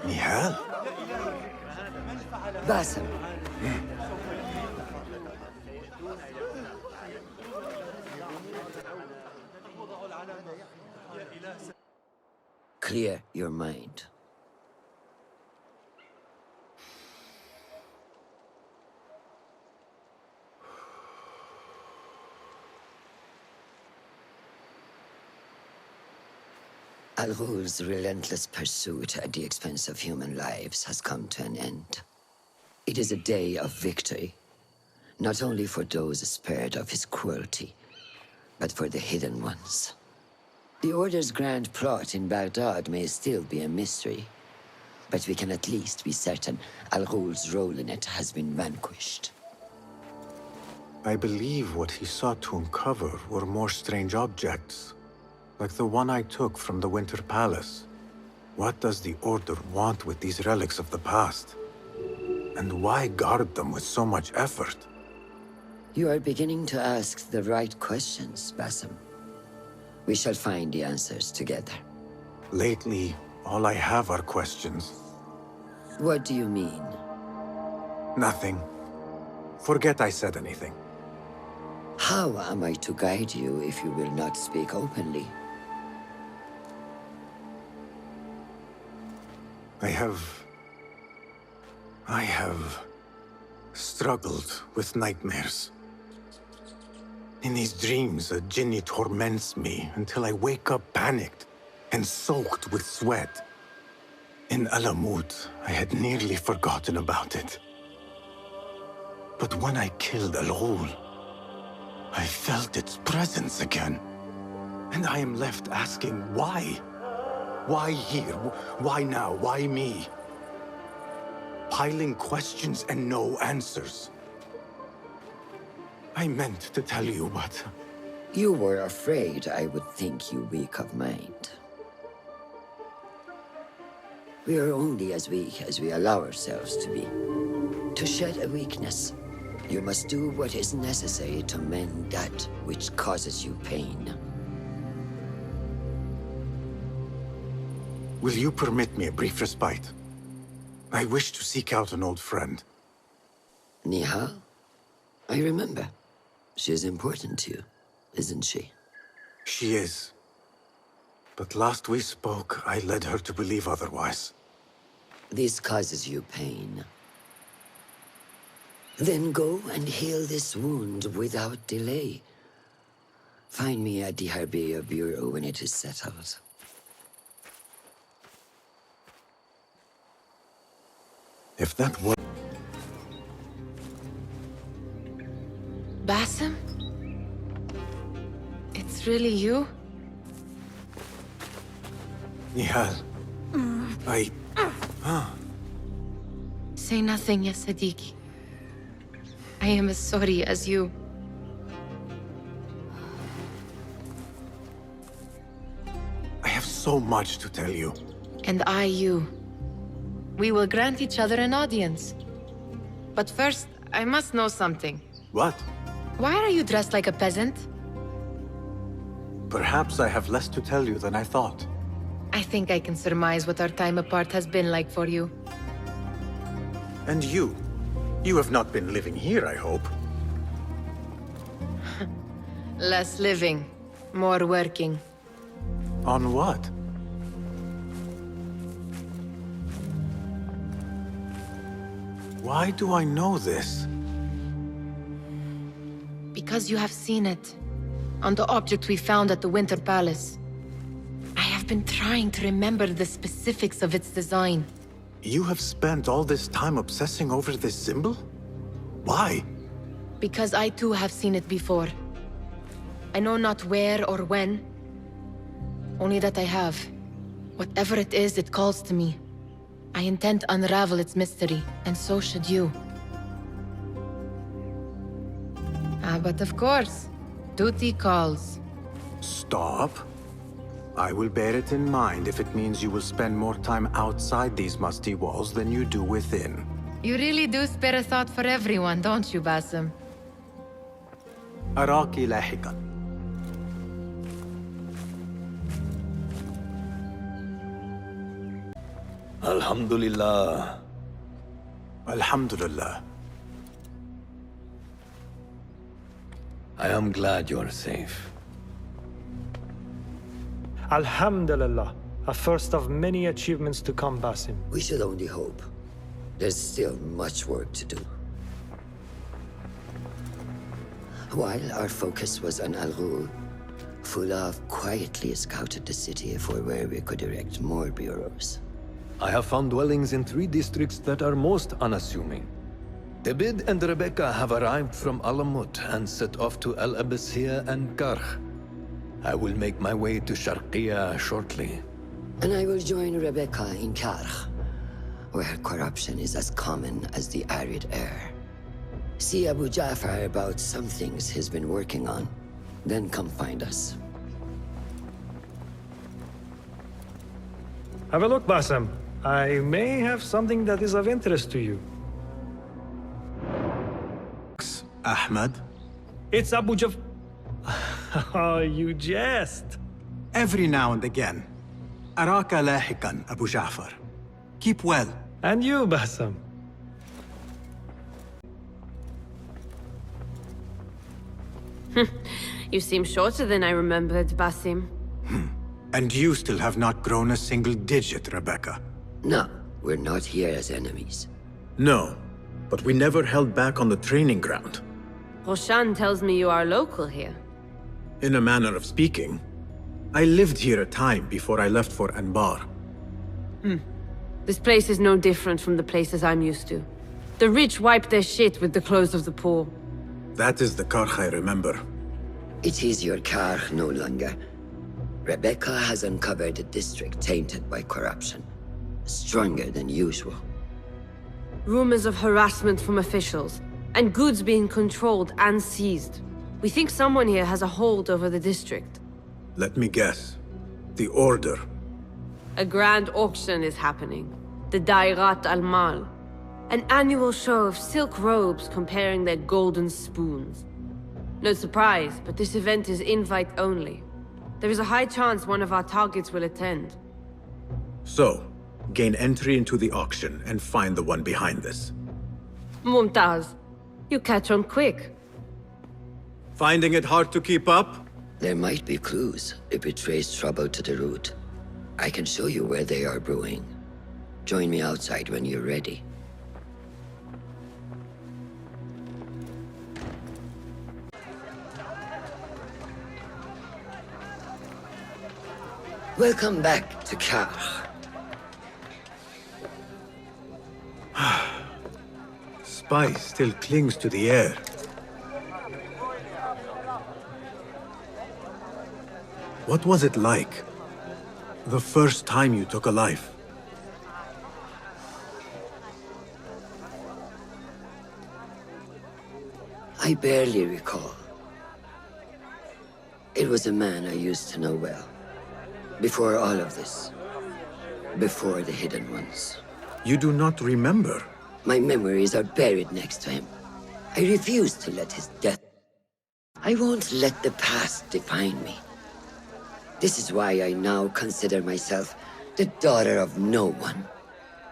Nihal? Basim. Clear your mind. Al-Ghul's relentless pursuit at the expense of human lives has come to an end. It is a day of victory, not only for those spared of his cruelty, but for the hidden ones. The Order's grand plot in Baghdad may still be a mystery, but we can at least be certain Al-Ghul's role in it has been vanquished. I believe what he sought to uncover were more strange objects, like the one I took from the Winter Palace. What does the Order want with these relics of the past? And why guard them with so much effort? You are beginning to ask the right questions, Basim. We shall find the answers together. Lately, all I have are questions. What do you mean? Nothing. Forget I said anything. How am I to guide you if you will not speak openly? I have struggled with nightmares. In these dreams, a jinni torments me until I wake up panicked and soaked with sweat. In Alamut, I had nearly forgotten about it. But when I killed Al-Ghul, I felt its presence again. And I am left asking why? Why here? Why now? Why me? Piling questions and no answers. I meant to tell you, but... You were afraid I would think you weak of mind. We are only as weak as we allow ourselves to be. To shed a weakness, you must do what is necessary to mend that which causes you pain. Will you permit me a brief respite? I wish to seek out an old friend. Nihal? I remember. She is important to you, isn't she? She is. But last we spoke, I led her to believe otherwise. This causes you pain. Then go and heal this wound without delay. Find me at the Harbiya Bureau when it is settled. If that were... Basim? It's really you? Nihal... Say nothing, ya Sadiqi. I am as sorry as you. I have so much to tell you. And I you. We will grant each other an audience. But first, I must know something. What? Why are you dressed like a peasant? Perhaps I have less to tell you than I thought. I think I can surmise what our time apart has been like for you. And you? You have not been living here, I hope. Less living, more working. On what? Why do I know this? Because you have seen it. On the object we found at the Winter Palace. I have been trying to remember the specifics of its design. You have spent all this time obsessing over this symbol? Why? Because I too have seen it before. I know not where or when. Only that I have. Whatever it is, it calls to me. I intend to unravel its mystery, and so should you. But of course, duty calls. Stop. I will bear it in mind if it means you will spend more time outside these musty walls than you do within. You really do spare a thought for everyone, don't you, Basim? أراكِ لاحقاً. Alhamdulillah. Alhamdulillah. I am glad you're safe. Alhamdulillah. A first of many achievements to come, Basim. We should only hope. There's still much work to do. While our focus was on Al Ghul, Fulaf quietly scouted the city for where we could erect more bureaus. I have found dwellings in 3 districts that are most unassuming. David and Rebecca have arrived from Alamut and set off to El Abyssiya and Karh. I will make my way to Sharqiya shortly. And I will join Rebecca in Karh, where corruption is as common as the arid air. See Abu Ja'far about some things he's been working on. Then come find us. Have a look, Basim. I may have something that is of interest to you. Ahmed? It's Abu Jaf... Oh, you jest. Every now and again. Araka lahikan, Abu Ja'far. Keep well. And you, Basim. You seem shorter than I remembered, Basim. And you still have not grown a single digit, Rebecca. No, we're not here as enemies. No, but we never held back on the training ground. Roshan tells me you are local here. In a manner of speaking. I lived here a time before I left for Anbar. This place is no different from the places I'm used to. The rich wipe their shit with the clothes of the poor. That is the Karch I remember. It is your car no longer. Rebecca has uncovered a district tainted by corruption. Stronger than usual. Rumors of harassment from officials, and goods being controlled and seized. We think someone here has a hold over the district. Let me guess. The Order. A grand auction is happening. The Dairat al-Mal. An annual show of silk robes comparing their golden spoons. No surprise, but this event is invite only. There is a high chance one of our targets will attend. So, gain entry into the auction and find the one behind this. Mumtaz, you catch on quick. Finding it hard to keep up? There might be clues if it traces trouble to the root. I can show you where they are brewing. Join me outside when you're ready. Welcome back to Karh. Spice still clings to the air. What was it like? The first time you took a life? I barely recall. It was a man I used to know well. Before all of this. Before the Hidden Ones. You do not remember? My memories are buried next to him. I refuse to let his death... I won't let the past define me. This is why I now consider myself the daughter of no one.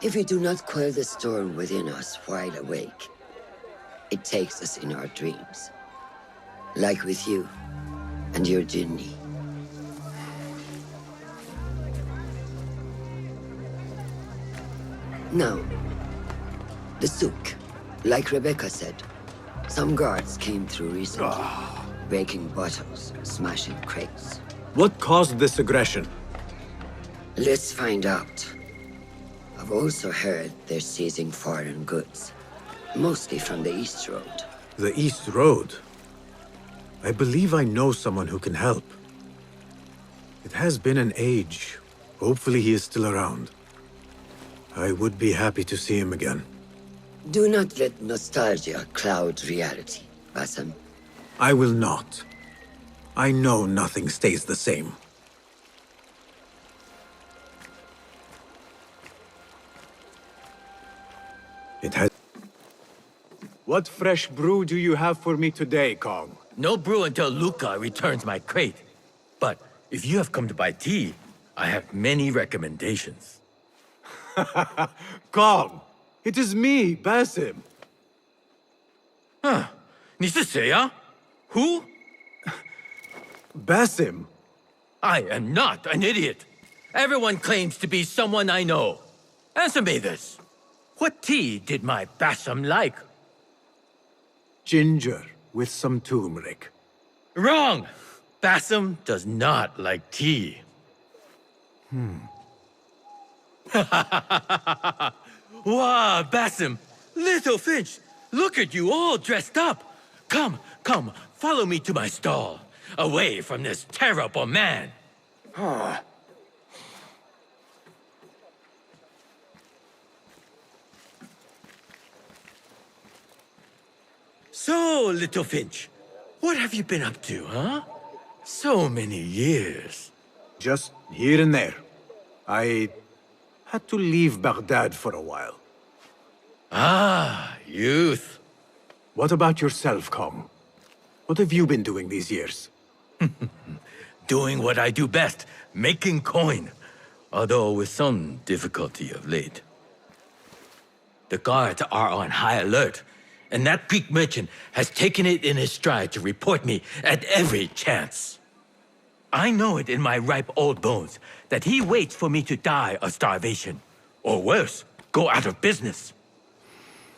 If we do not quell the storm within us while awake, it takes us in our dreams. Like with you and your Jinni. Now, the souk, like Rebecca said, some guards came through recently, breaking bottles, smashing crates. What caused this aggression? Let's find out. I've also heard they're seizing foreign goods, mostly from the East Road. The East Road? I believe I know someone who can help. It has been an age. Hopefully he is still around. I would be happy to see him again. Do not let nostalgia cloud reality, Basim. I will not. I know nothing stays the same. It has... What fresh brew do you have for me today, Kong? No brew until Luca returns my crate. But if you have come to buy tea, I have many recommendations. Calm. It is me, Basim. 你是谁啊? Who? Basim. I am not an idiot. Everyone claims to be someone I know. Answer me this. What tea did my Basim like? Ginger with some turmeric. Wrong! Basim does not like tea. Wow, Basim! Little Finch! Look at you all dressed up! Come, follow me to my stall. Away from this terrible man. So, Little Finch, what have you been up to, huh? So many years. Just here and there. I had to leave Baghdad for a while. Ah, youth. What about yourself, Kong? What have you been doing these years? Doing what I do best, making coin. Although with some difficulty of late. The guards are on high alert, and that Greek merchant has taken it in his stride to report me at every chance. I know it in my ripe old bones that he waits for me to die of starvation. Or worse, go out of business.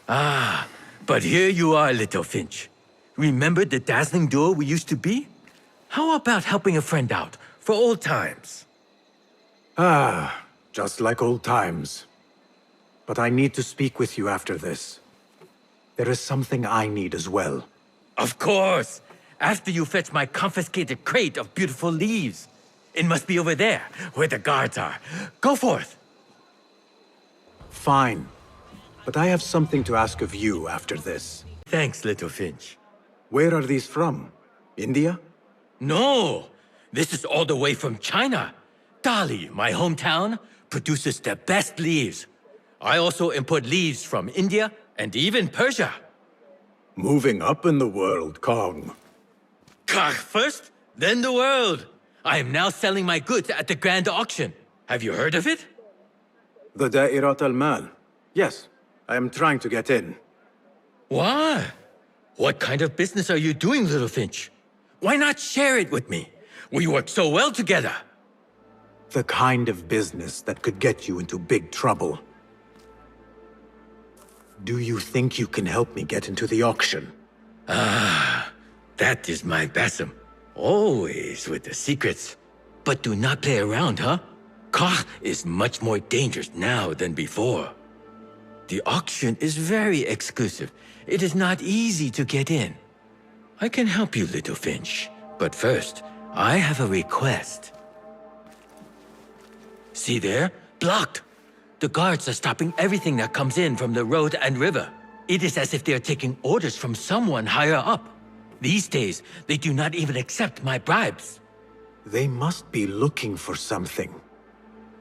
Ah, but here you are, Little Finch. Remember the dazzling duo we used to be? How about helping a friend out, for old times? Ah, just like old times. But I need to speak with you after this. There is something I need as well. Of course! After you fetch my confiscated crate of beautiful leaves. It must be over there, where the guards are. Go forth! Fine. But I have something to ask of you after this. Thanks, Little Finch. Where are these from? India? No! This is all the way from China. Dali, my hometown, produces the best leaves. I also import leaves from India and even Persia. Moving up in the world, Kong. First, then the world. I am now selling my goods at the grand auction. Have you heard of it? The Da'irat al-Mal. Yes, I am trying to get in. Why? What kind of business are you doing, Little Finch? Why not share it with me? We work so well together. The kind of business that could get you into big trouble. Do you think you can help me get into the auction? Ah, that is my Basim. Always with the secrets. But do not play around, huh? Koch is much more dangerous now than before. The auction is very exclusive. It is not easy to get in. I can help you, Little Finch. But first, I have a request. See there? Blocked. The guards are stopping everything that comes in from the road and river. It is as if they are taking orders from someone higher up. These days, they do not even accept my bribes. They must be looking for something.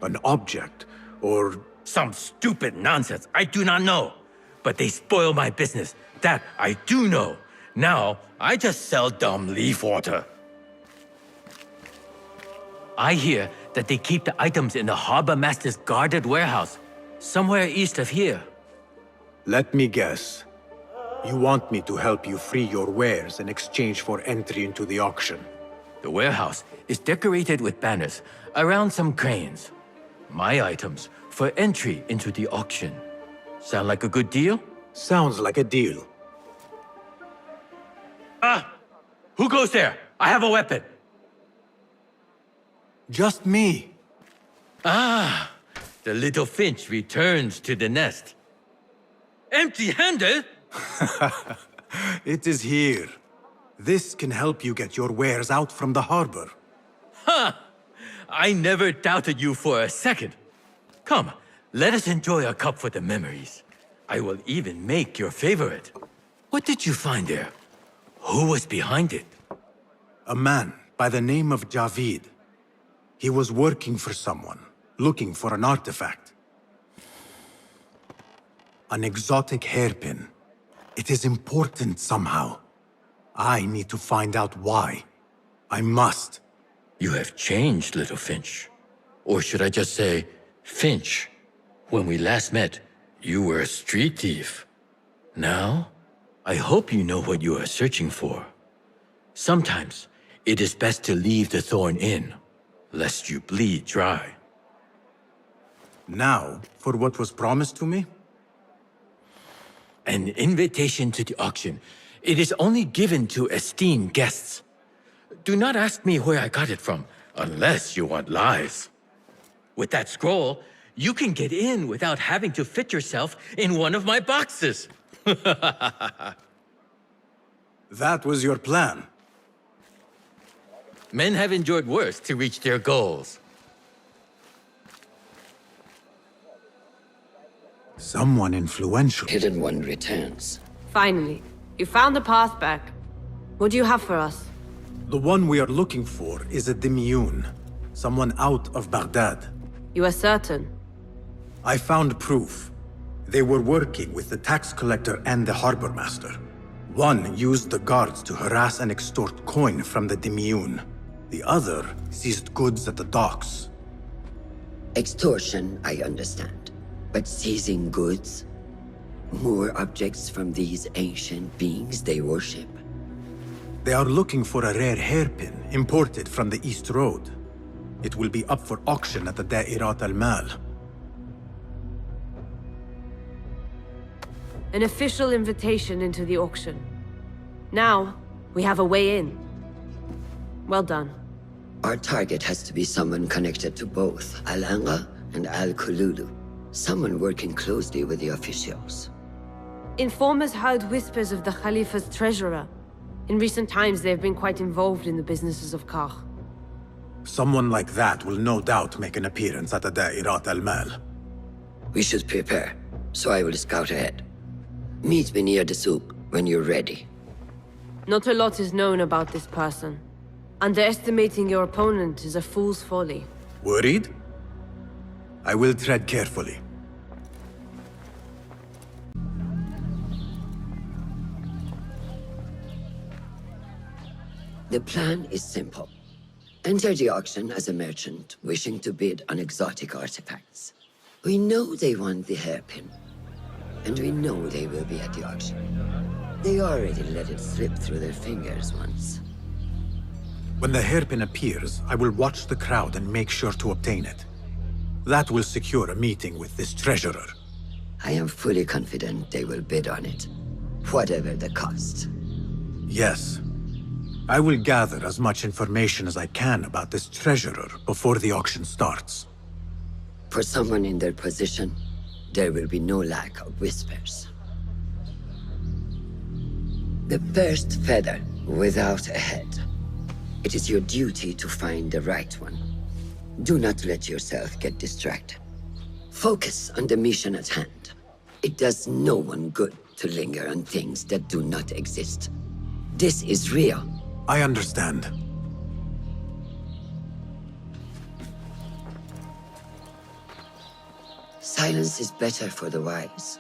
An object, or... Some stupid nonsense I do not know. But they spoil my business. That I do know. Now, I just sell dumb leaf water. I hear that they keep the items in the harbor master's guarded warehouse, somewhere east of here. Let me guess. You want me to help you free your wares in exchange for entry into the auction. The warehouse is decorated with banners around some cranes. My items for entry into the auction. Sound like a good deal? Sounds like a deal. Ah! Who goes there? I have a weapon. Just me. Ah! The little finch returns to the nest. Empty-handed? It is here. This can help you get your wares out from the harbor. Ha! I never doubted you for a second. Come, let us enjoy a cup for the memories. I will even make your favorite. What did you find there? Who was behind it? A man by the name of Javid. He was working for someone, looking for an artifact. An exotic hairpin. It is important somehow. I need to find out why. I must. You have changed, little Finch. Or should I just say, Finch? When we last met, you were a street thief. Now, I hope you know what you are searching for. Sometimes, it is best to leave the thorn in, lest you bleed dry. Now, for what was promised to me? An invitation to the auction. It is only given to esteemed guests. Do not ask me where I got it from, unless you want lies. With that scroll, you can get in without having to fit yourself in one of my boxes. That was your plan. Men have endured worse to reach their goals. Someone influential. Hidden One returns. Finally, you found the path back. What do you have for us? The one we are looking for is a Dimiyun, someone out of Baghdad. You are certain? I found proof. They were working with the tax collector and the harbor master. One used the guards to harass and extort coin from the Dimiyun. The other seized goods at the docks. Extortion, I understand. But seizing goods? More objects from these ancient beings they worship? They are looking for a rare hairpin imported from the East Road. It will be up for auction at the Da'irat al-Mal. An official invitation into the auction. Now, we have a way in. Well done. Our target has to be someone connected to both Al-Anga and Al-Kululu. Someone working closely with the officials. Informers heard whispers of the Khalifa's treasurer. In recent times, they have been quite involved in the businesses of Kar. Someone like that will no doubt make an appearance at the Da'irat al-Mal. We should prepare, so I will scout ahead. Meet me near the souk when you're ready. Not a lot is known about this person. Underestimating your opponent is a fool's folly. Worried? I will tread carefully. The plan is simple. Enter the auction as a merchant wishing to bid on exotic artifacts. We know they want the hairpin, and we know they will be at the auction. They already let it slip through their fingers once. When the hairpin appears, I will watch the crowd and make sure to obtain it. That will secure a meeting with this treasurer. I am fully confident they will bid on it, whatever the cost. Yes. I will gather as much information as I can about this treasurer before the auction starts. For someone in their position, there will be no lack of whispers. The first feather without a head. It is your duty to find the right one. Do not let yourself get distracted. Focus on the mission at hand. It does no one good to linger on things that do not exist. This is real. I understand. Silence is better for the wise.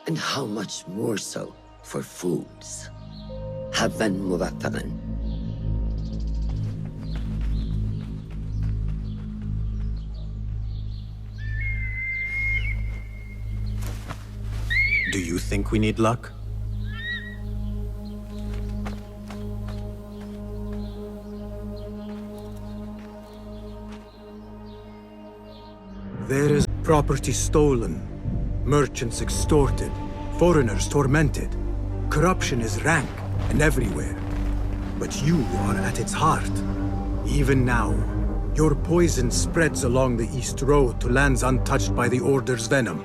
And how much more so for fools. Habban mubaffaqan. Do you think we need luck? There is property stolen, merchants extorted, foreigners tormented. Corruption is rank and everywhere. But you are at its heart. Even now, your poison spreads along the East Road to lands untouched by the Order's venom.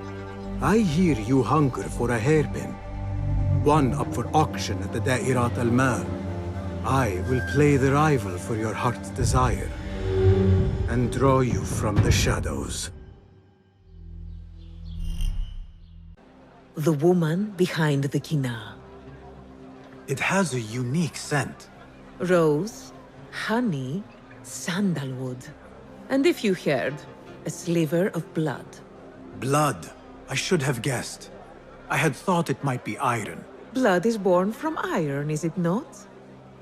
I hear you hunger for a hairpin. One up for auction at the Da'irat al-Mal. I will play the rival for your heart's desire and draw you from the shadows. The woman behind the kina. It has a unique scent. Rose, honey, sandalwood. And if you heard, a sliver of blood. Blood. I should have guessed. I had thought it might be iron. Blood is born from iron, is it not?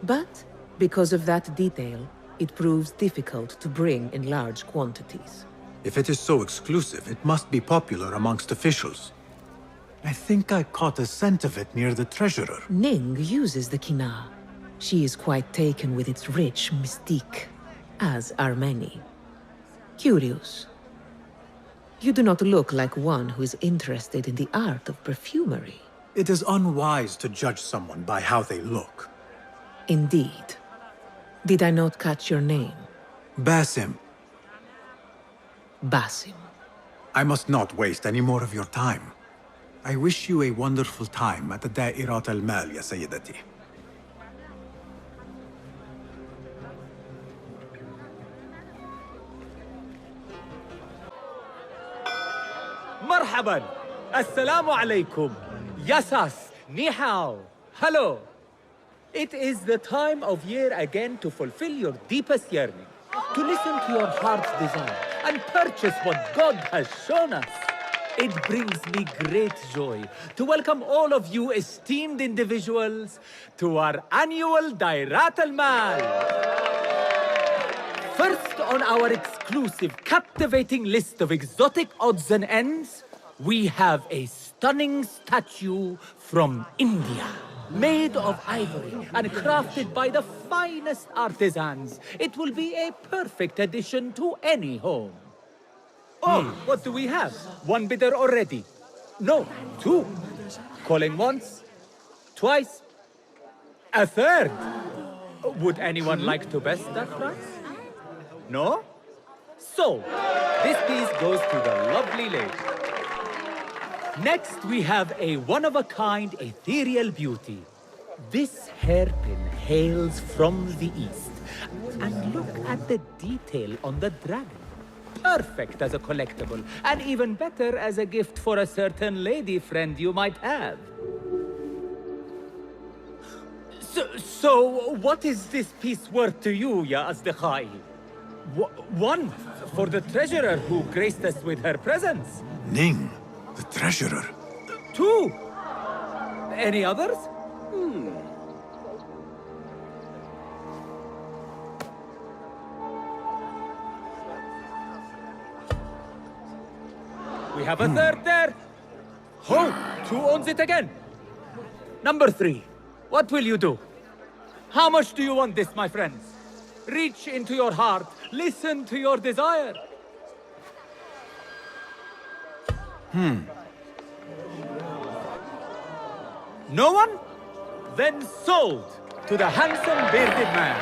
But, because of that detail, it proves difficult to bring in large quantities. If it is so exclusive, it must be popular amongst officials. I think I caught a scent of it near the treasurer. Ning uses the Kina. She is quite taken with its rich mystique, as are many. Curious. You do not look like one who is interested in the art of perfumery. It is unwise to judge someone by how they look. Indeed. Did I not catch your name? Basim, Basim. I must not waste any more of your time. I wish you a wonderful time at the Da'irat al-Mal, ya Sayyidati. مرحبا السلام عليكم Yasas Ni hao Hello. It is the time of year again to fulfill your deepest yearning, to listen to your heart's desire and purchase what God has shown us. It brings me great joy to welcome all of you esteemed individuals to our annual Dairat al-Mal. First on our exclusive, captivating list of exotic odds and ends, we have a stunning statue from India. Made of ivory and crafted by the finest artisans, it will be a perfect addition to any home. Oh, what do we have? One bidder already? No, two. Calling once, twice, a third. Would anyone like to best that price? No? So, this piece goes to the lovely lady. Next, we have a one-of-a-kind ethereal beauty. This hairpin hails from the east. And look at the detail on the dragon. Perfect as a collectible, and even better as a gift for a certain lady friend you might have. So what is this piece worth to you, Ya Asdiqai? One, for the treasurer who graced us with her presence. Ning, the treasurer. Two. Any others? We have a third there. Oh, two owns it again. Number three, what will you do? How much do you want this, my friends? Reach into your heart, listen to your desire. No one? Then sold to the handsome bearded man.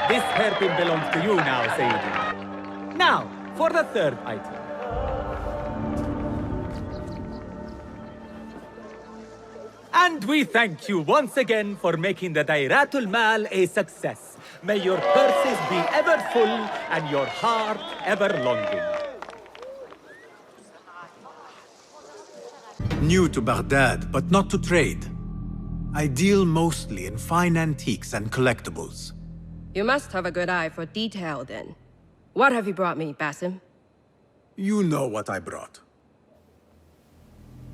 This hairpin belongs to you now, Sayyidi. Now, for the third item. And we thank you once again for making the Dairatul Mal a success. May your purses be ever full and your heart ever longing. New to Baghdad, but not to trade. I deal mostly in fine antiques and collectibles. You must have a good eye for detail, then. What have you brought me, Basim? You know what I brought.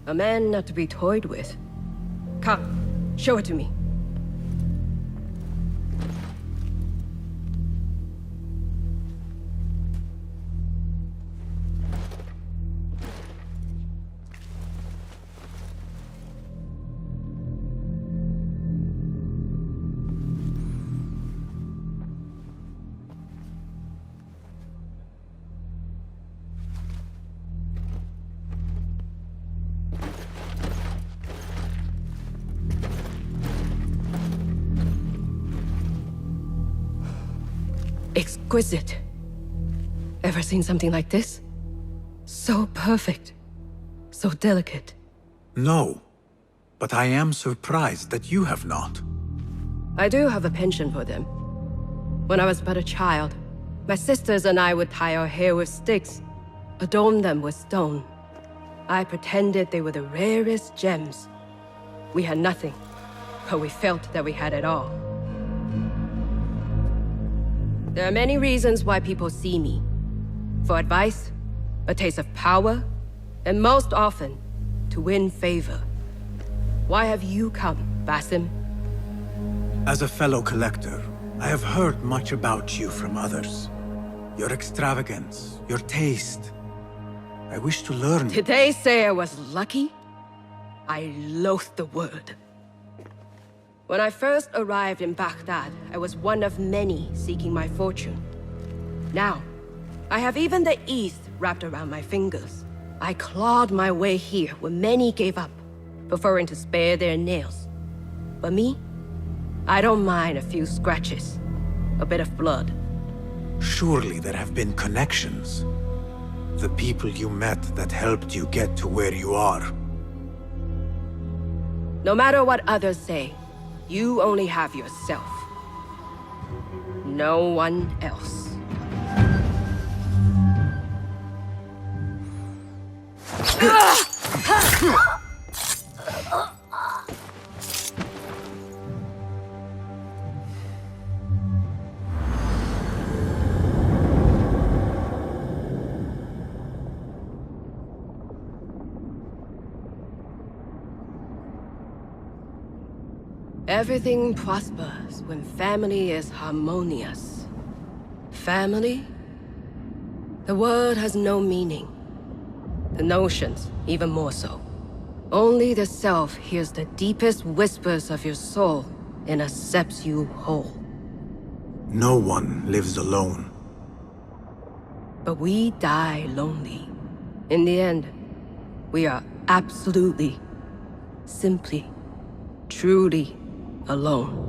A man not to be toyed with. Come, show it to me. Exquisite. Ever seen something like this? So perfect. So delicate. No, but I am surprised that you have not. I do have a penchant for them. When I was but a child, my sisters and I would tie our hair with sticks, adorn them with stone. I pretended they were the rarest gems. We had nothing, but we felt that we had it all. There are many reasons why people see me. For advice, a taste of power, and most often, to win favor. Why have you come, Basim? As a fellow collector, I have heard much about you from others. Your extravagance, your taste, I wish to learn. Did they say I was lucky? I loathe the word. When I first arrived in Baghdad, I was one of many seeking my fortune. Now, I have even the East wrapped around my fingers. I clawed my way here when many gave up, preferring to spare their nails. But me? I don't mind a few scratches, a bit of blood. Surely there have been connections. The people you met that helped you get to where you are. No matter what others say, you only have yourself. No one else. Everything prospers when family is harmonious. Family? The word has no meaning. The notions, even more so. Only the self hears the deepest whispers of your soul and accepts you whole. No one lives alone. But we die lonely. In the end, we are absolutely, simply, truly alone.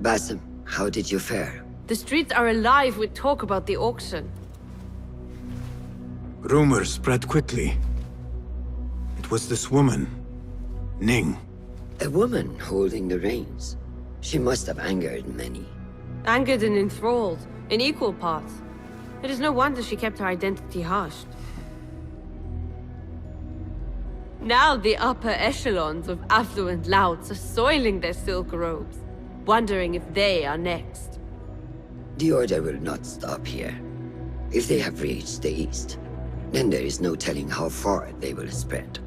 Basim, how did you fare? The streets are alive with talk about the auction. Rumors spread quickly. It was this woman, Ning. A woman holding the reins. She must have angered many. Angered and enthralled, in equal parts. It is no wonder she kept her identity hushed. Now the upper echelons of affluent louts are soiling their silk robes, wondering if they are next. The Order will not stop here. If they have reached the East, then there is no telling how far they will spread.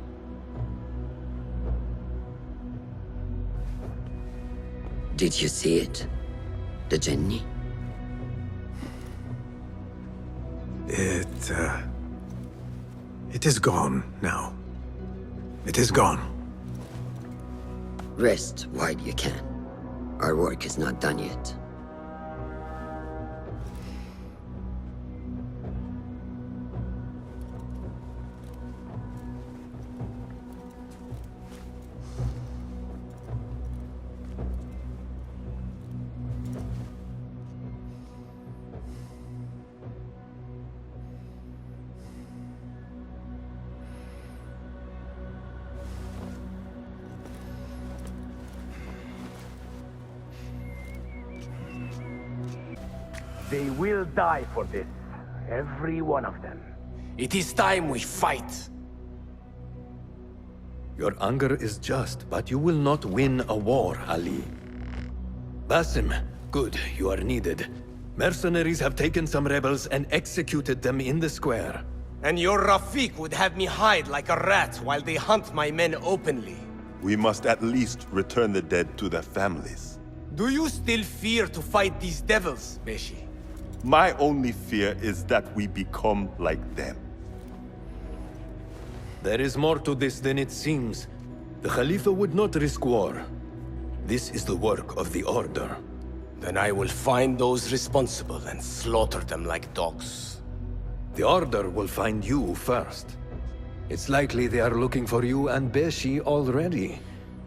Did you see it? The Jinni? It is gone now. It is gone. Rest while you can. Our work is not done yet. They will die for this. Every one of them. It is time we fight. Your anger is just, but you will not win a war, Ali. Basim, good, you are needed. Mercenaries have taken some rebels and executed them in the square. And your Rafiq would have me hide like a rat while they hunt my men openly. We must at least return the dead to their families. Do you still fear to fight these devils, Beshi? My only fear is that we become like them. There is more to this than it seems. The Khalifa would not risk war. This is the work of the Order. Then I will find those responsible and slaughter them like dogs. The Order will find you first. It's likely they are looking for you and Beshi already.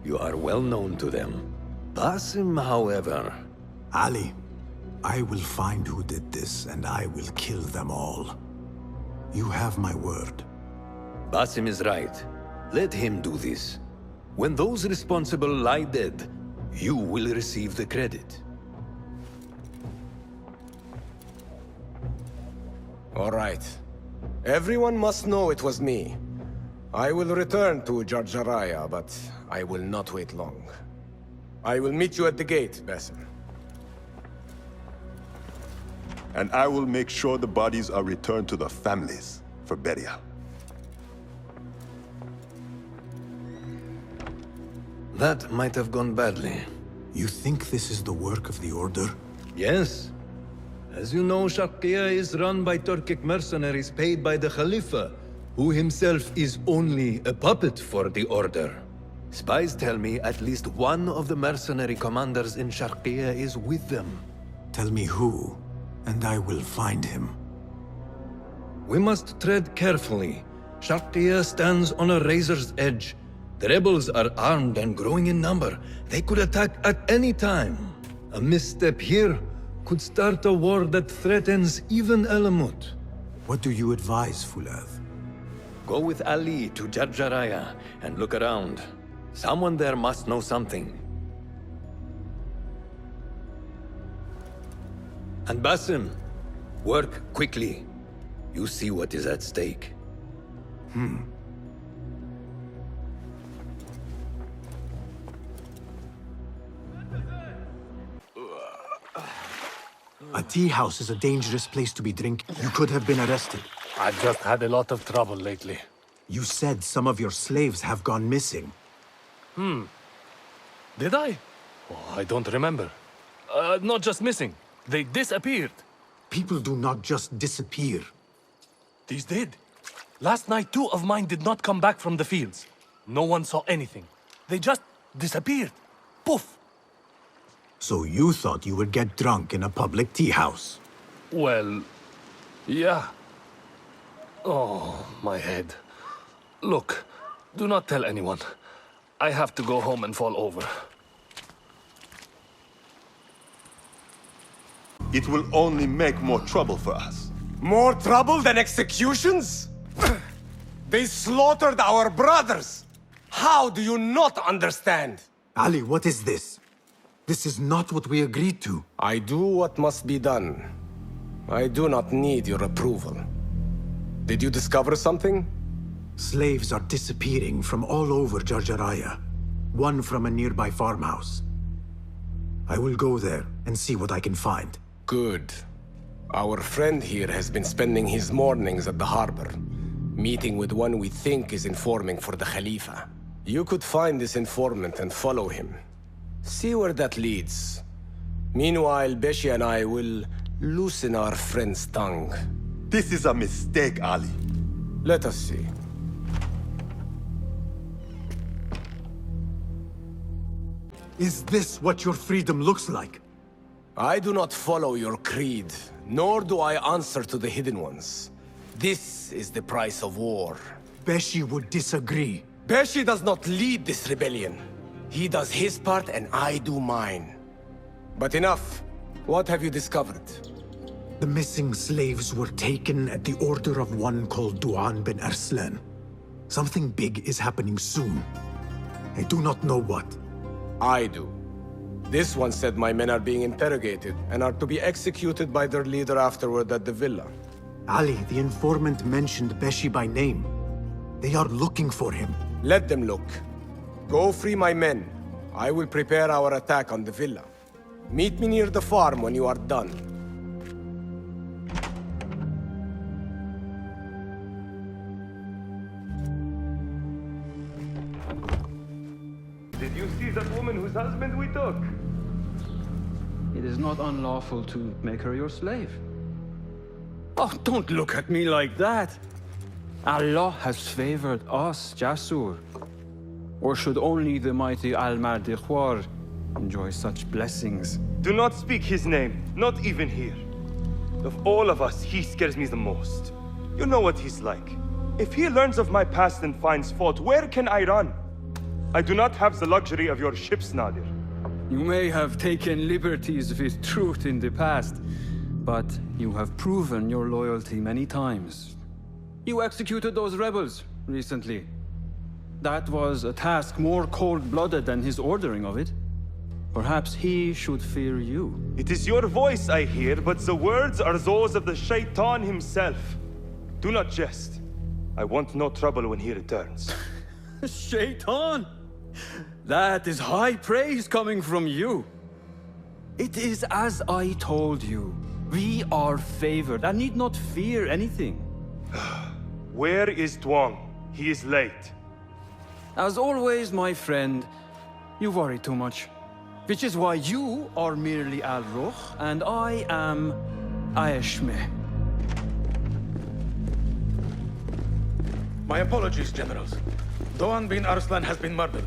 You are well known to them. Basim, however... Ali, I will find who did this, and I will kill them all. You have my word. Basim is right. Let him do this. When those responsible lie dead, you will receive the credit. All right. Everyone must know it was me. I will return to Jarjaraya, but I will not wait long. I will meet you at the gate, Basim. And I will make sure the bodies are returned to the families for burial. That might have gone badly. You think this is the work of the Order? Yes. As you know, Sharqiya is run by Turkic mercenaries paid by the Khalifa, who himself is only a puppet for the Order. Spies tell me at least one of the mercenary commanders in Sharqiya is with them. Tell me who, and I will find him. We must tread carefully. Sharqiya stands on a razor's edge. The rebels are armed and growing in number. They could attack at any time. A misstep here could start a war that threatens even Alamut. What do you advise, Fulad? Go with Ali to Jarjaraya and look around. Someone there must know something. And Basim, work quickly. You see what is at stake. A tea house is a dangerous place to be drinking. You could have been arrested. I've just had a lot of trouble lately. You said some of your slaves have gone missing. Did I? Oh, I don't remember. Not just missing. They disappeared. People do not just disappear. These did. Last night, 2 of mine did not come back from the fields. No one saw anything. They just disappeared. Poof! So you thought you would get drunk in a public tea house? Well, yeah. Oh, my head. Look, do not tell anyone. I have to go home and fall over. It will only make more trouble for us. More trouble than executions? They slaughtered our brothers! How do you not understand? Ali, what is this? This is not what we agreed to. I do what must be done. I do not need your approval. Did you discover something? Slaves are disappearing from all over Jarjaraya. One from a nearby farmhouse. I will go there and see what I can find. Good. Our friend here has been spending his mornings at the harbor, meeting with one we think is informing for the Khalifa. You could find this informant and follow him. See where that leads. Meanwhile, Beshi and I will loosen our friend's tongue. This is a mistake, Ali. Let us see. Is this what your freedom looks like? I do not follow your creed, nor do I answer to the Hidden Ones. This is the price of war. Beshi would disagree. Beshi does not lead this rebellion. He does his part and I do mine. But enough. What have you discovered? The missing slaves were taken at the order of one called Duan bin Arslan. Something big is happening soon. I do not know what. I do. This one said my men are being interrogated and are to be executed by their leader afterward at the villa. Ali, the informant mentioned Beshi by name. They are looking for him. Let them look. Go free my men. I will prepare our attack on the villa. Meet me near the farm when you are done. Did you see that woman whose husband we took? It is not unlawful to make her your slave. Oh, don't look at me like that. Allah has favored us, Jasur. Or should only the mighty Al-Mardikhwar enjoy such blessings. Do not speak his name, not even here. Of all of us, he scares me the most. You know what he's like. If he learns of my past and finds fault, where can I run? I do not have the luxury of your ships, Nadir. You may have taken liberties with truth in the past, but you have proven your loyalty many times. You executed those rebels recently. That was a task more cold-blooded than his ordering of it. Perhaps he should fear you. It is your voice I hear, but the words are those of the Shaitan himself. Do not jest. I want no trouble when he returns. Shaitan! That is high praise coming from you. It is as I told you. We are favored and need not fear anything. Where is Tuang? He is late. As always, my friend, you worry too much. Which is why you are merely Al-Ruh, and I am Aeshme. My apologies, generals. Doğan bin Arslan has been murdered,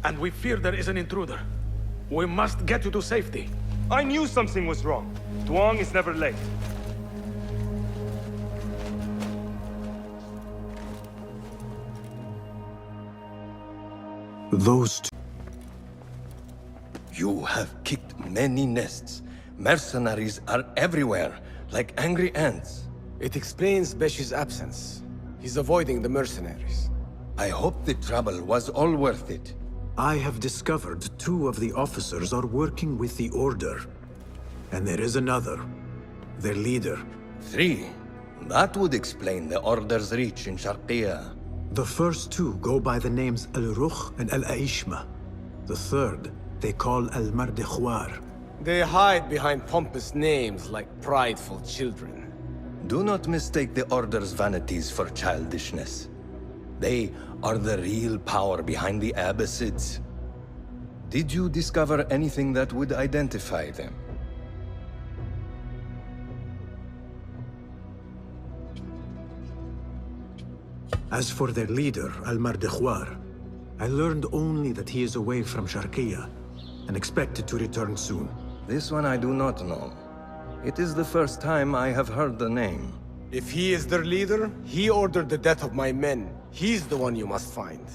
and we fear there is an intruder. We must get you to safety. I knew something was wrong. Tuang is never late. Those two. You have kicked many nests. Mercenaries are everywhere, like angry ants. It explains Beshi's absence. He's avoiding the mercenaries. I hope the trouble was all worth it. I have discovered 2 of the officers are working with the Order. And there is another. Their leader. 3. That would explain the Order's reach in Sharqiya. The first 2 go by the names Al-Ruh and Al-Aishma. The third, they call Al-Mardikhwar. They hide behind pompous names like prideful children. Do not mistake the Order's vanities for childishness. They are the real power behind the Abbasids. Did you discover anything that would identify them? As for their leader, Al-Mardikhwar, I learned only that he is away from Sharqiya and expected to return soon. This one I do not know. It is the first time I have heard the name. If he is their leader, he ordered the death of my men. He's the one you must find.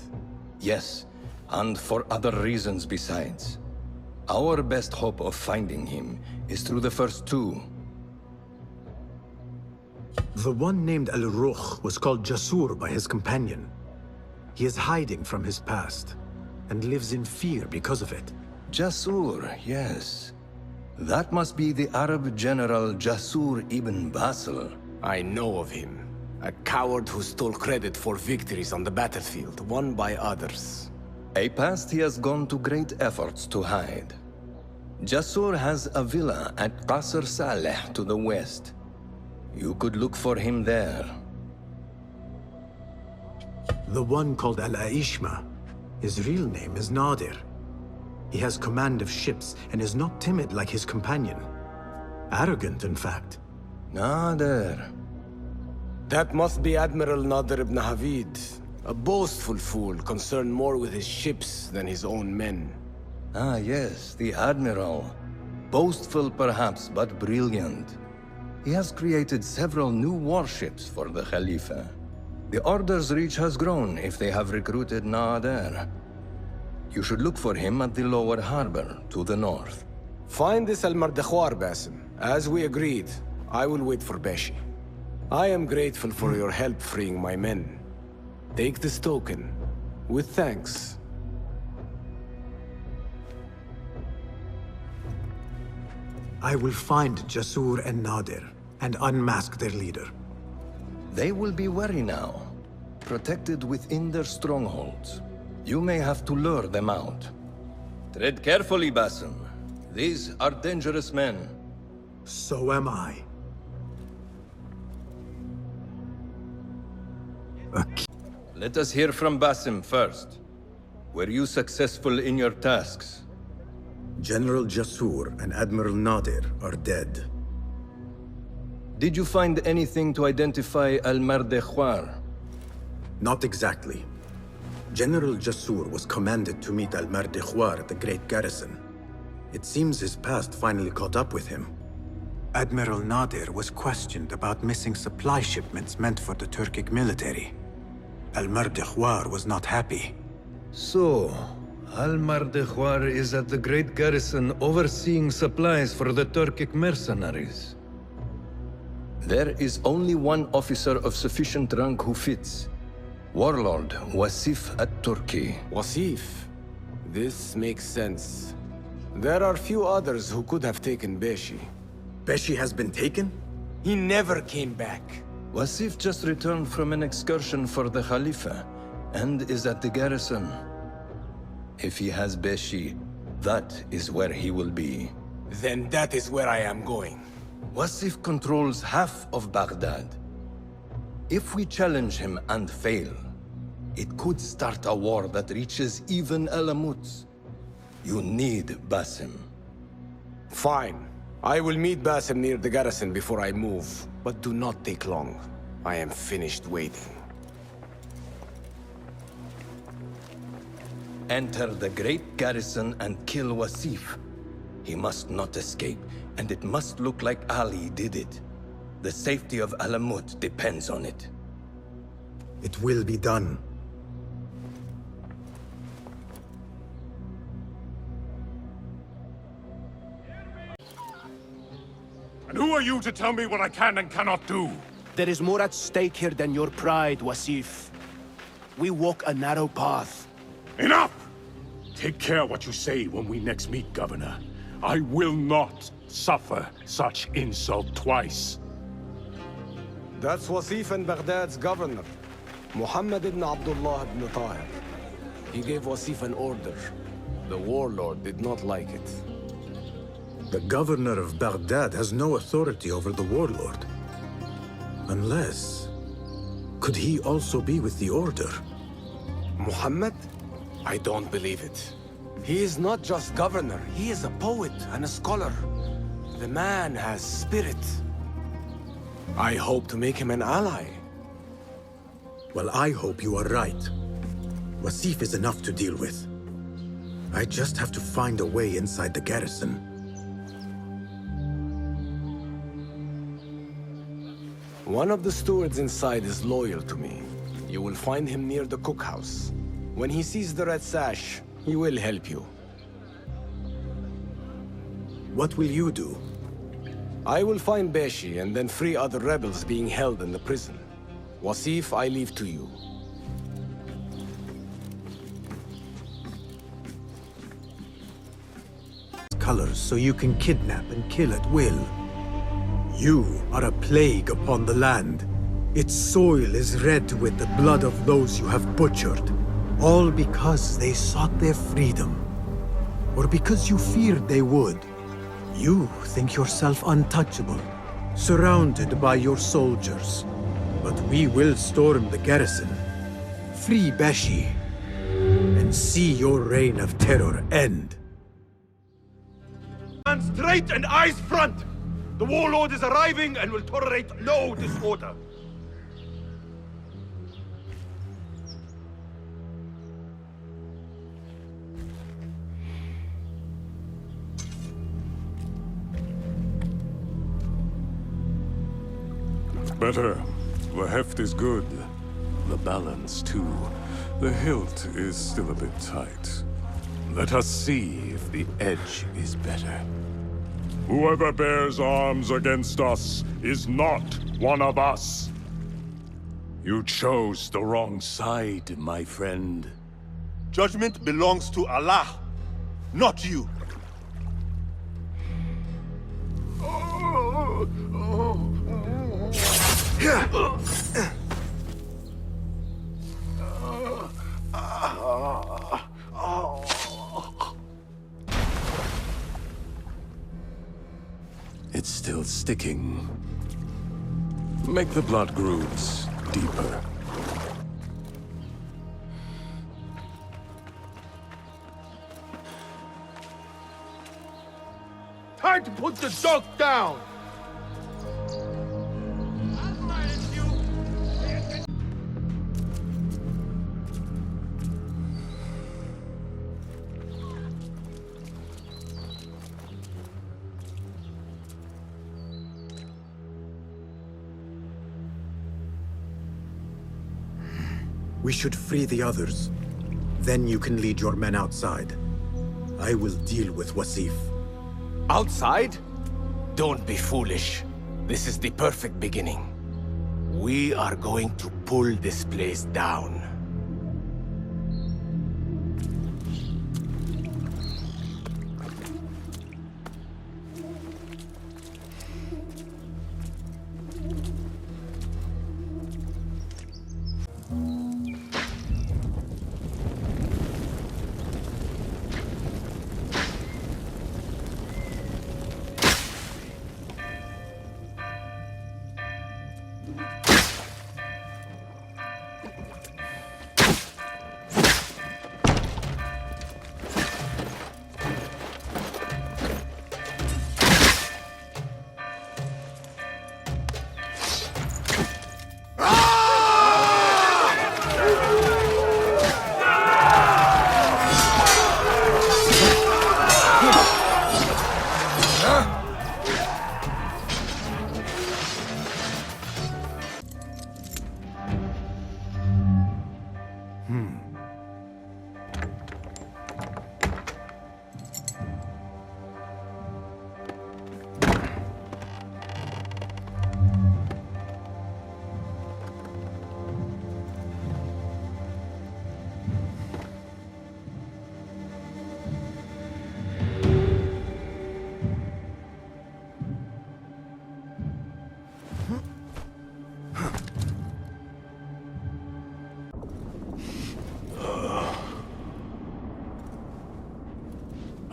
Yes, and for other reasons besides. Our best hope of finding him is through the first 2. The one named Al-Ruh was called Jasur by his companion. He is hiding from his past, and lives in fear because of it. Jasur, yes. That must be the Arab general Jasur ibn Basil. I know of him. A coward who stole credit for victories on the battlefield, won by others. A past he has gone to great efforts to hide. Jasur has a villa at Qasr Saleh to the west. You could look for him there. The one called Al-Aishma, his real name is Nadir. He has command of ships and is not timid like his companion. Arrogant, in fact. Nadir. That must be Admiral Nadir ibn Havid. A boastful fool, concerned more with his ships than his own men. Ah, yes, the Admiral. Boastful perhaps, but brilliant. He has created several new warships for the Khalifa. The Order's reach has grown if they have recruited Nadir. You should look for him at the lower harbor, to the north. Find this Al-Mardikhwar, Basim. As we agreed, I will wait for Beshi. I am grateful for your help freeing my men. Take this token, with thanks. I will find Jasur and Nadir, and unmask their leader. They will be wary now, protected within their strongholds. You may have to lure them out. Tread carefully, Basim. These are dangerous men. So am I. Let us hear from Basim first. Were you successful in your tasks? General Jasur and Admiral Nadir are dead. Did you find anything to identify Al-Mardikhwar? Not exactly. General Jasur was commanded to meet Al-Mardikhwar at the Great Garrison. It seems his past finally caught up with him. Admiral Nadir was questioned about missing supply shipments meant for the Turkic military. Al-Mardikhwar was not happy. So, Al-Mardikhwar is at the Great Garrison overseeing supplies for the Turkic mercenaries. There is only one officer of sufficient rank who fits. Warlord Wasif at-Turki. Wasif? This makes sense. There are few others who could have taken Beshi. Beshi has been taken? He never came back. Wasif just returned from an excursion for the Khalifa, and is at the garrison. If he has Beshi, that is where he will be. Then that is where I am going. Wasif controls half of Baghdad. If we challenge him and fail, it could start a war that reaches even Alamut. You need Basim. Fine. I will meet Basim near the garrison before I move, but do not take long. I am finished waiting. Enter the great garrison and kill Wasif. He must not escape, and it must look like Ali did it. The safety of Alamut depends on it. It will be done. And who are you to tell me what I can and cannot do? There is more at stake here than your pride, Wasif. We walk a narrow path. Enough! Take care what you say when we next meet, Governor. I will not suffer such insult twice. That's Wasif and Baghdad's governor, Muhammad ibn Abdullah ibn Tahir. He gave Wasif an order. The warlord did not like it. The governor of Baghdad has no authority over the warlord. Unless... could he also be with the order? Muhammad? I don't believe it. He is not just governor, he is a poet and a scholar. The man has spirit. I hope to make him an ally. Well, I hope you are right. Wasif is enough to deal with. I just have to find a way inside the garrison. One of the stewards inside is loyal to me. You will find him near the cookhouse. When he sees the red sash, he will help you. What will you do? I will find Beshi and then free other rebels being held in the prison. Wasif, I leave to you. Colors so you can kidnap and kill at will. You are a plague upon the land. Its soil is red with the blood of those you have butchered. All because they sought their freedom. Or because you feared they would. You think yourself untouchable, surrounded by your soldiers. But we will storm the garrison, free Beshi, and see your reign of terror end. Stand straight and eyes front! The warlord is arriving and will tolerate no disorder. Better. The heft is good. The balance, too. The hilt is still a bit tight. Let us see if the edge is better. Whoever bears arms against us is not one of us. You chose the wrong side, my friend. Judgment belongs to Allah, not you. It's still sticking. Make the blood grooves deeper. Time to put the dog down! We should free the others. Then you can lead your men outside. I will deal with Wasif. Outside? Don't be foolish. This is the perfect beginning. We are going to pull this place down.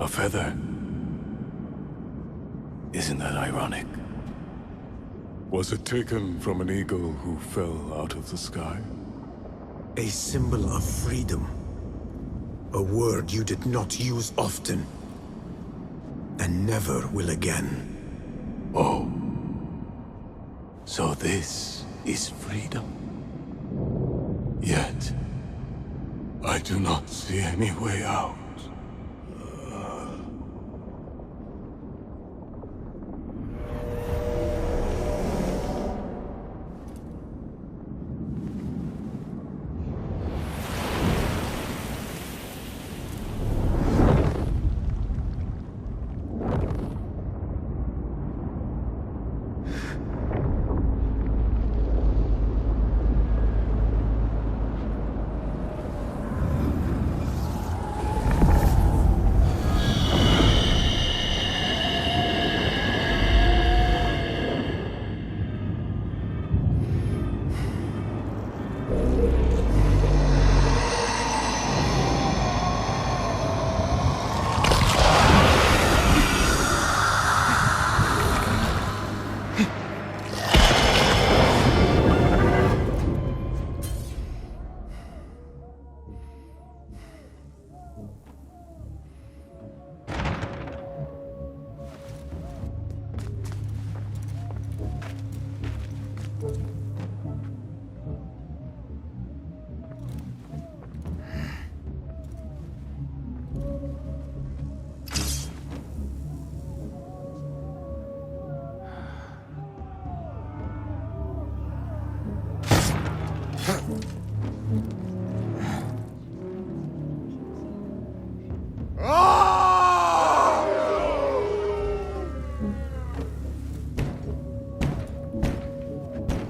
A feather. Isn't that ironic? Was it taken from an eagle who fell out of the sky? A symbol of freedom. A word you did not use often. And never will again. Oh. So this is freedom. Yet, I do not see any way out.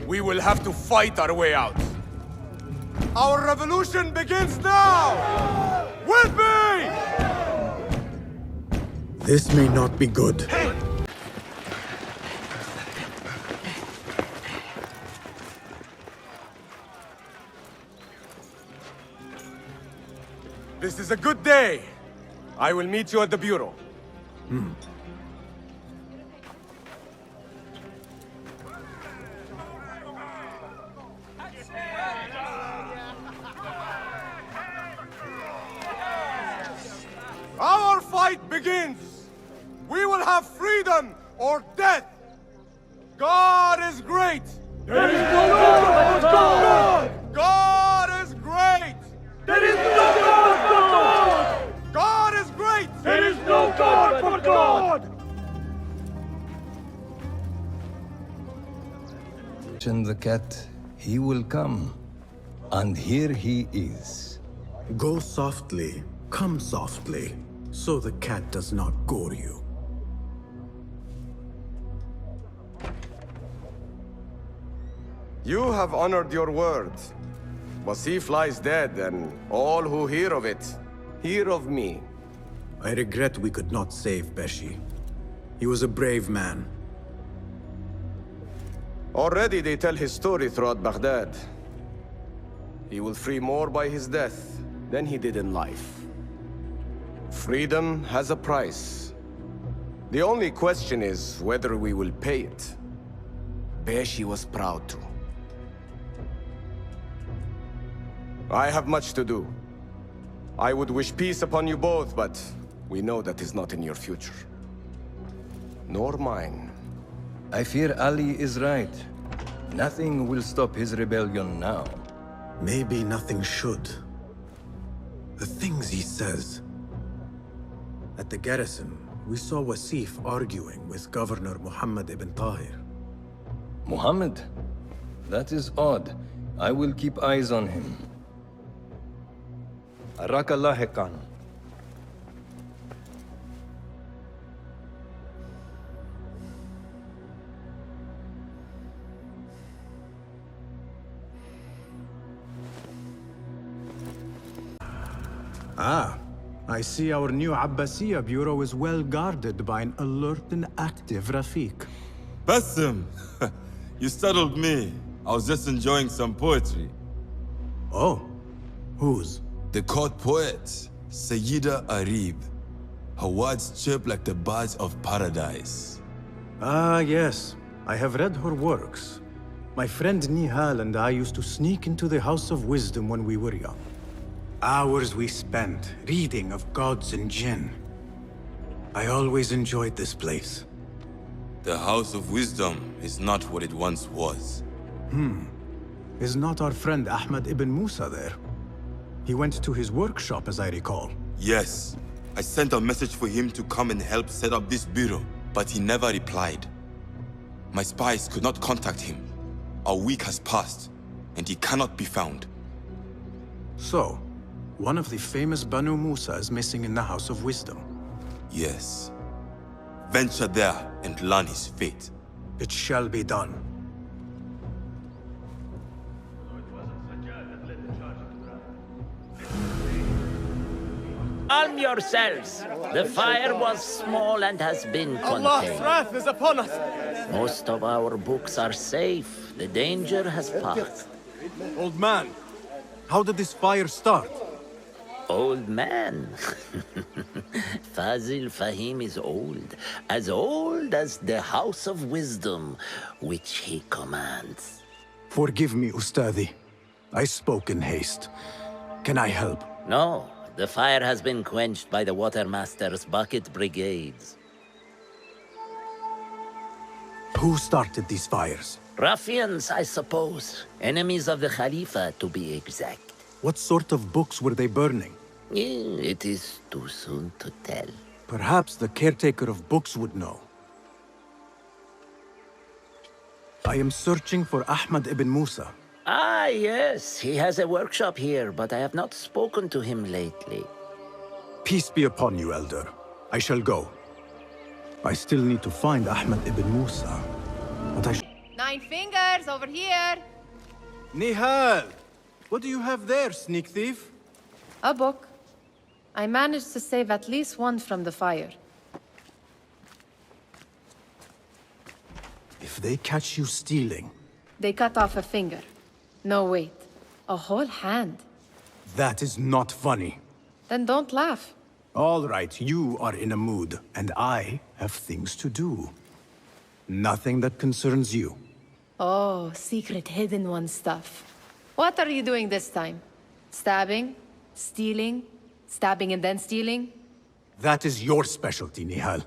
We will have to fight our way out. Our revolution begins now! With me! This may not be good. This is a good day. I will meet you at the bureau. Our fight begins! We will have freedom or death! God is great! There is no God but God! God is great! There is no God but God! God is great! There is no God but God! And the cat, he will come. And here he is. Go softly, come softly, so the cat does not gore you. You have honored your word. Wasif lies dead, and all who hear of it, hear of me. I regret we could not save Beshi. He was a brave man. Already they tell his story throughout Baghdad. He will free more by his death than he did in life. Freedom has a price. The only question is whether we will pay it. Beshi was proud to. I have much to do. I would wish peace upon you both, but we know that is not in your future. Nor mine. I fear Ali is right. Nothing will stop his rebellion now. Maybe nothing should. The things he says. At the garrison, we saw Wasif arguing with Governor Muhammad ibn Tahir. Muhammad? That is odd. I will keep eyes on him. Arakallah Hekan. Ah, I see our new Abbasiyya bureau is well guarded by an alert and active Rafiq. Bassem! You startled me. I was just enjoying some poetry. Oh? Whose? The court poet, Sayyida Arib. Her words chirp like the birds of paradise. Ah, yes. I have read her works. My friend Nihal and I used to sneak into the House of Wisdom when we were young. Hours we spent reading of gods and jinn. I always enjoyed this place. The House of Wisdom is not what it once was. Is not our friend Ahmad ibn Musa there? He went to his workshop, as I recall. Yes. I sent a message for him to come and help set up this bureau, but he never replied. My spies could not contact him. A week has passed, and he cannot be found. So, one of the famous Banu Musa is missing in the House of Wisdom. Yes. Venture there and learn his fate. It shall be done. Calm yourselves. The fire was small and has been contained. Allah's wrath is upon us! Most of our books are safe. The danger has passed. Old man, how did this fire start? Old man? Fazil Fahim is old as the House of Wisdom, which he commands. Forgive me, Ustadi. I spoke in haste. Can I help? No, the fire has been quenched by the Watermaster's bucket brigades. Who started these fires? Ruffians, I suppose. Enemies of the Khalifa, to be exact. What sort of books were they burning? It is too soon to tell. Perhaps the caretaker of books would know. I am searching for Ahmad ibn Musa. Ah, yes. He has a workshop here, but I have not spoken to him lately. Peace be upon you, Elder. I shall go. I still need to find Ahmad ibn Musa. But I 9 fingers, over here! Nihal! What do you have there, sneak thief? A book. I managed to save at least one from the fire. If they catch you stealing... They cut off a finger. No, wait. A whole hand. That is not funny. Then don't laugh. All right, you are in a mood, and I have things to do. Nothing that concerns you. Oh, secret hidden one stuff. What are you doing this time? Stabbing? Stealing? Stabbing and then stealing? That is your specialty, Nihal.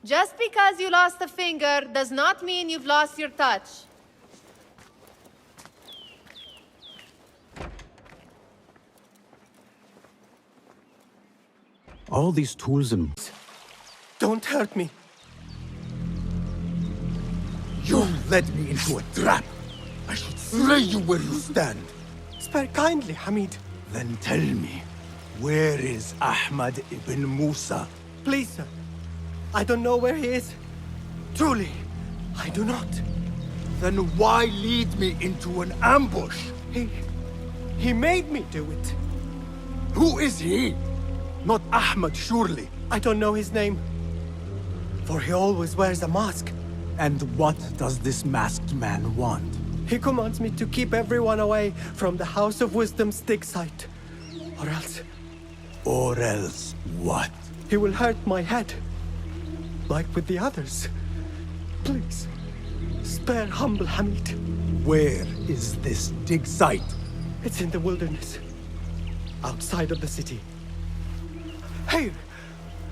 Just because you lost a finger does not mean you've lost your touch. All these tools and... Don't hurt me. You led me into a trap. I should slay you where you stand. Spare kindly, Hamid. Then tell me, where is Ahmad ibn Musa? Please, sir. I don't know where he is. Truly, I do not. Then why lead me into an ambush? He made me do it. Who is he? Not Ahmad, surely. I don't know his name. For he always wears a mask. And what does this masked man want? He commands me to keep everyone away from the House of Wisdom's dig site. Or else... Or else what? He will hurt my head. Like with the others. Please, spare humble Hamid. Where is this dig site? It's in the wilderness. Outside of the city. Here,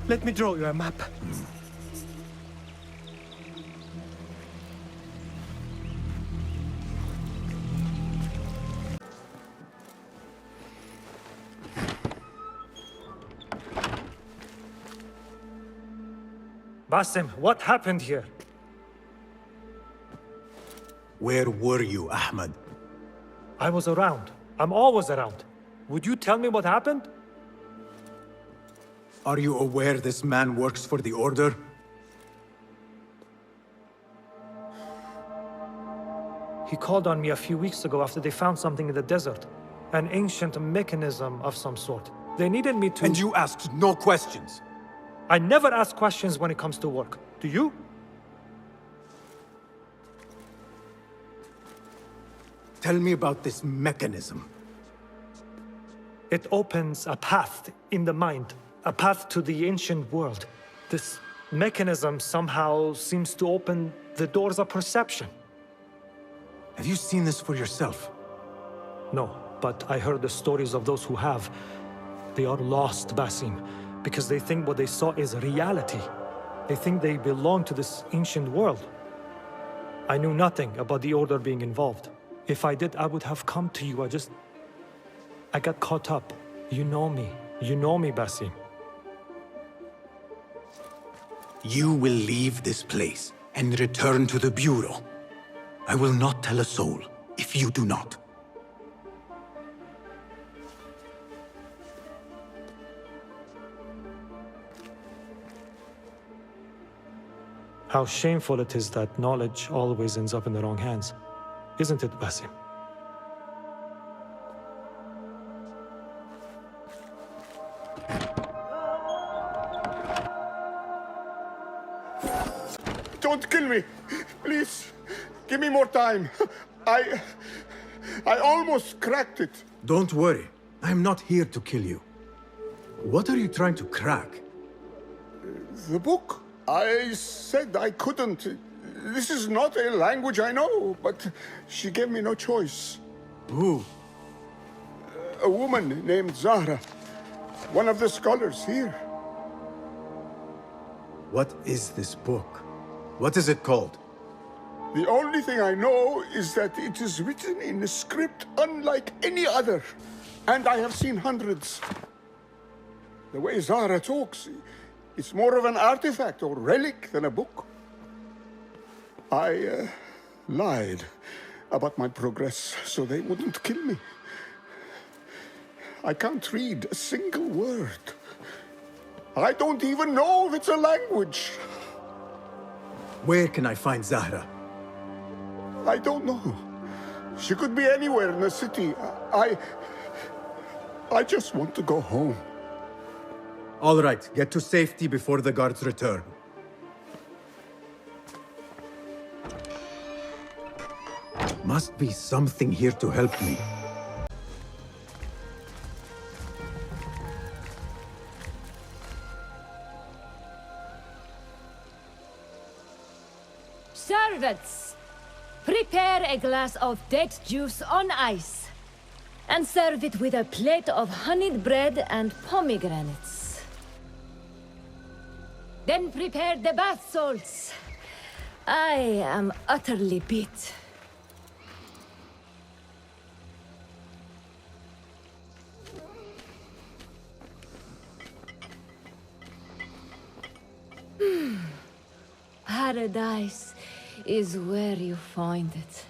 let me draw you a map. Basim, what happened here? Where were you, Ahmad? I was around. I'm always around. Would you tell me what happened? Are you aware this man works for the Order? He called on me a few weeks ago after they found something in the desert. An ancient mechanism of some sort. They needed me to... And you asked no questions? I never ask questions when it comes to work. Do you? Tell me about this mechanism. It opens a path in the mind. A path to the ancient world. This mechanism somehow seems to open the doors of perception. Have you seen this for yourself? No, but I heard the stories of those who have. They are lost, Basim, because they think what they saw is reality. They think they belong to this ancient world. I knew nothing about the Order being involved. If I did, I would have come to you. I got caught up. You know me. You know me, Basim. You will leave this place and return to the Bureau. I will not tell a soul if you do not. How shameful it is that knowledge always ends up in the wrong hands. Isn't it, Basim? Don't kill me! Please, give me more time. I almost cracked it. Don't worry. I'm not here to kill you. What are you trying to crack? The book. I said I couldn't. This is not a language I know, but she gave me no choice. Who? A woman named Zahra. One of the scholars here. What is this book? What is it called? The only thing I know is that it is written in a script unlike any other. And I have seen hundreds. The way Zahra talks, it's more of an artifact or relic than a book. I lied about my progress so they wouldn't kill me. I can't read a single word. I don't even know if it's a language. Where can I find Zahra? I don't know. She could be anywhere in the city. I just want to go home. All right, get to safety before the guards return. Must be something here to help me. Servants, prepare a glass of date juice on ice, and serve it with a plate of honeyed bread and pomegranates. Then prepare the bath salts. I am utterly beat. Paradise is where you find it.